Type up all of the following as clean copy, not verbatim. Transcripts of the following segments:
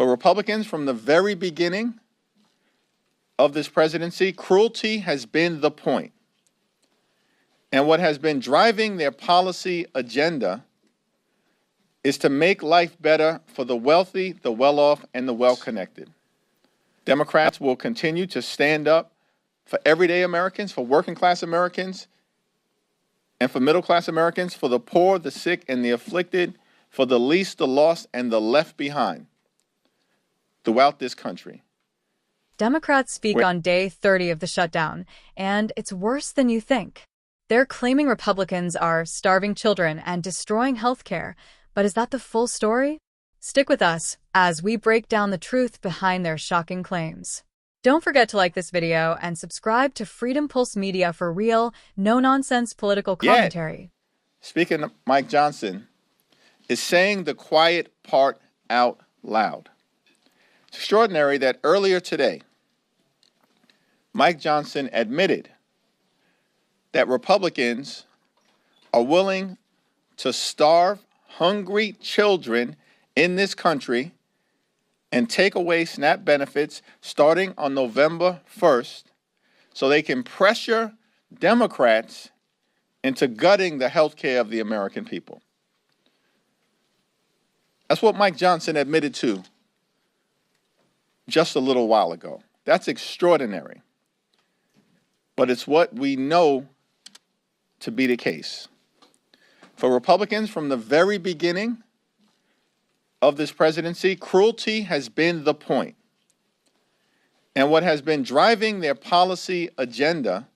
For Republicans, from the very beginning of this presidency, cruelty has been the point. And what has been driving their policy agenda is to make life better for the wealthy, the well-off, and the well-connected. Democrats will continue to stand up for everyday Americans, for working-class Americans, and for middle-class Americans, for the poor, the sick, and the afflicted, for the least, the lost, and the left behind throughout this country. Democrats speak on day 30 of the shutdown, and it's worse than you think. They're claiming Republicans are starving children and destroying health care, but is that the full story? Stick with us as we break down the truth behind their shocking claims. Don't forget to like this video and subscribe to Freedom Pulse Media for real, no-nonsense political commentary. Speaking of Mike Johnson, is saying the quiet part out loud. It's extraordinary that earlier today, Mike Johnson admitted that Republicans are willing to starve hungry children in this country and take away SNAP benefits starting on November 1st so they can pressure Democrats into gutting the health care of the American people. That's what Mike Johnson admitted to just a little while ago. That's extraordinary. But it's what we know to be the case. For Republicans, from the very beginning of this presidency, cruelty has been the point. And what has been driving their policy agenda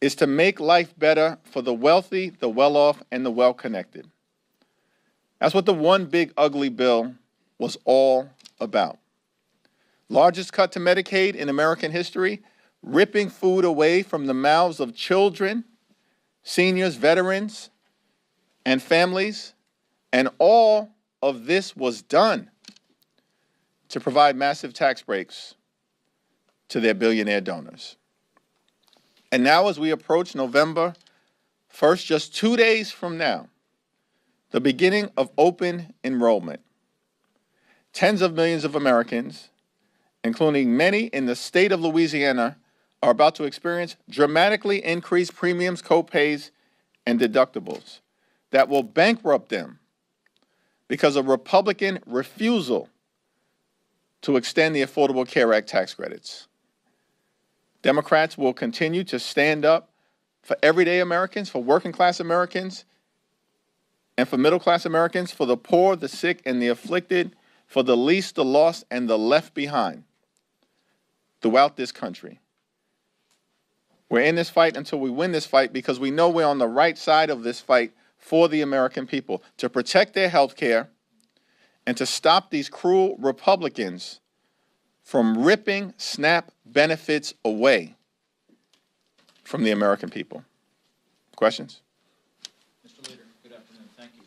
is to make life better for the wealthy, the well-off, and the well-connected. That's what the one big ugly bill was all about. Largest cut to Medicaid in American history, ripping food away from the mouths of children, seniors, veterans, and families, and all of this was done to provide massive tax breaks to their billionaire donors. And now as we approach November 1st, just 2 days from now, the beginning of open enrollment, tens of millions of Americans, including many in the state of Louisiana, are about to experience dramatically increased premiums, co-pays, and deductibles that will bankrupt them because of Republican refusal to extend the Affordable Care Act tax credits. Democrats will continue to stand up for everyday Americans, for working-class Americans, and for middle-class Americans, for the poor, the sick, and the afflicted, for the least, the lost, and the left behind throughout this country. We're in this fight until we win this fight because we know we're on the right side of this fight for the American people, to protect their health care and to stop these cruel Republicans from ripping SNAP benefits away from the American people. Questions? Mr. Leader, good afternoon. Thank you.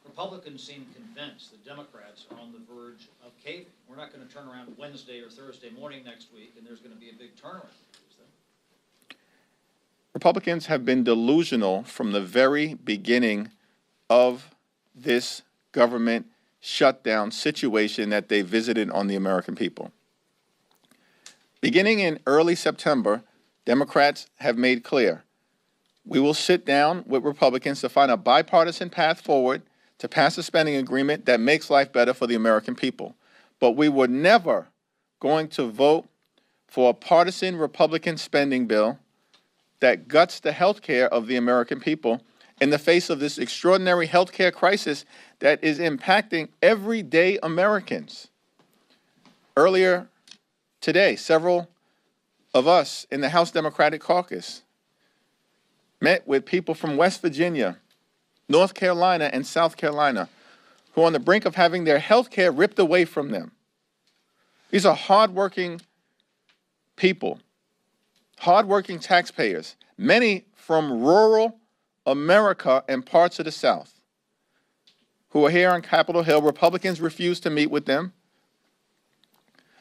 Republicans seem convinced that Democrats are on the verge of caving. We're not going to turn around Wednesday or Thursday morning next week and there's going to be a big turnaround. Republicans have been delusional from the very beginning of this government shutdown situation that they visited on the American people. Beginning in early September, Democrats have made clear, we will sit down with Republicans to find a bipartisan path forward to pass a spending agreement that makes life better for the American people. But we were never going to vote for a partisan Republican spending bill that guts the health care of the American people in the face of this extraordinary health care crisis that is impacting everyday Americans. Earlier today, several of us in the House Democratic Caucus met with people from West Virginia, North Carolina, and South Carolina who are on the brink of having their health care ripped away from them. These are hardworking people, hardworking taxpayers, many from rural America and parts of the South, who are here on Capitol Hill. Republicans refused to meet with them,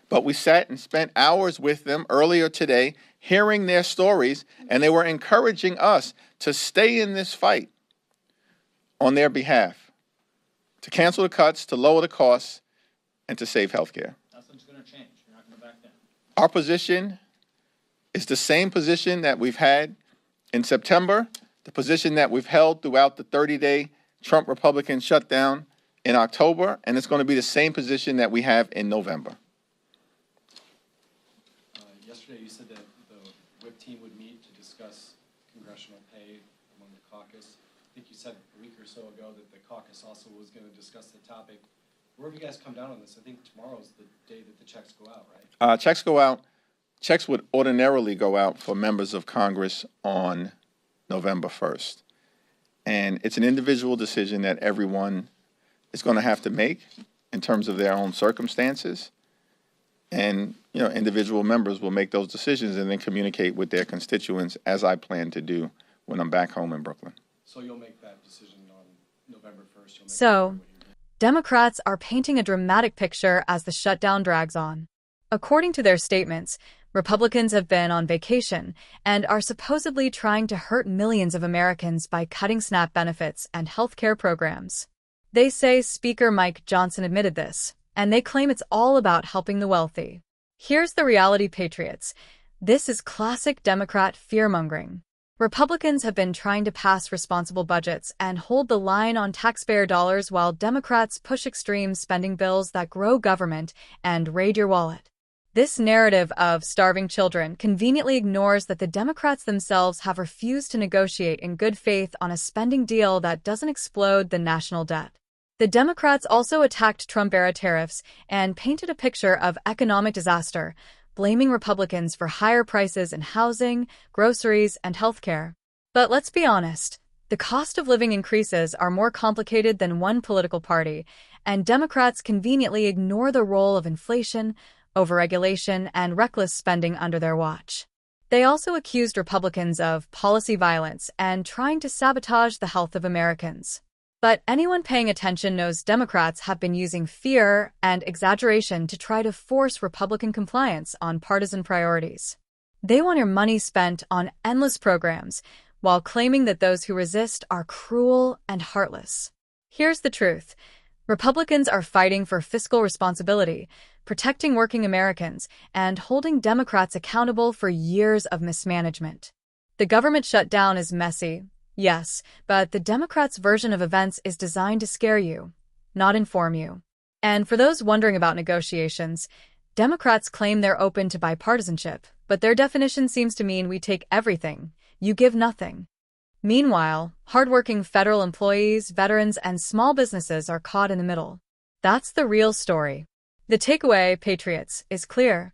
but we sat and spent hours with them earlier today, hearing their stories, and they were encouraging us to stay in this fight on their behalf, to cancel the cuts, to lower the costs, and to save health care. Nothing's going to change. You're not going to back down. Our position is the same position that we've had in September, the position that we've held throughout the 30-day Trump Republican shutdown in October, and it's going to be the same position that we have in November. Yesterday you said that the whip team would meet to discuss congressional pay among the caucus. I think you said a week or so ago that the caucus also was going to discuss the topic. Where have you guys come down on this? I think tomorrow's the day that the checks go out, right? Checks go out. Checks would ordinarily go out for members of Congress on November 1st. And it's an individual decision that everyone is going to have to make in terms of their own circumstances. And, individual members will make those decisions and then communicate with their constituents, as I plan to do when I'm back home in Brooklyn. So you'll make that decision on November 1st? So, Democrats are painting a dramatic picture as the shutdown drags on. According to their statements, Republicans have been on vacation and are supposedly trying to hurt millions of Americans by cutting SNAP benefits and health care programs. They say Speaker Mike Johnson admitted this, and they claim it's all about helping the wealthy. Here's the reality, patriots. This is classic Democrat fear-mongering. Republicans have been trying to pass responsible budgets and hold the line on taxpayer dollars while Democrats push extreme spending bills that grow government and raid your wallet. This narrative of starving children conveniently ignores that the Democrats themselves have refused to negotiate in good faith on a spending deal that doesn't explode the national debt. The Democrats also attacked Trump-era tariffs and painted a picture of economic disaster, blaming Republicans for higher prices in housing, groceries, and healthcare. But let's be honest, the cost of living increases are more complicated than one political party, and Democrats conveniently ignore the role of inflation, overregulation, and reckless spending under their watch. They also accused Republicans of policy violence and trying to sabotage the health of Americans. But anyone paying attention knows Democrats have been using fear and exaggeration to try to force Republican compliance on partisan priorities. They want your money spent on endless programs, while claiming that those who resist are cruel and heartless. Here's the truth. Republicans are fighting for fiscal responsibility, protecting working Americans, and holding Democrats accountable for years of mismanagement. The government shutdown is messy, yes, but the Democrats' version of events is designed to scare you, not inform you. And for those wondering about negotiations, Democrats claim they're open to bipartisanship, but their definition seems to mean we take everything, you give nothing. Meanwhile, hardworking federal employees, veterans, and small businesses are caught in the middle. That's the real story. The takeaway, patriots, is clear.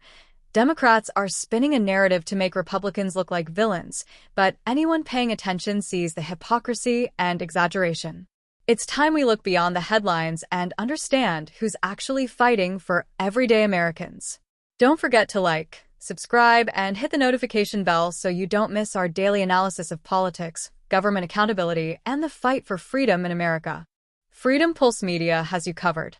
Democrats are spinning a narrative to make Republicans look like villains, but anyone paying attention sees the hypocrisy and exaggeration. It's time we look beyond the headlines and understand who's actually fighting for everyday Americans. Don't forget to like, subscribe, and hit the notification bell so you don't miss our daily analysis of politics, government accountability, and the fight for freedom in America. Freedom Pulse Media has you covered.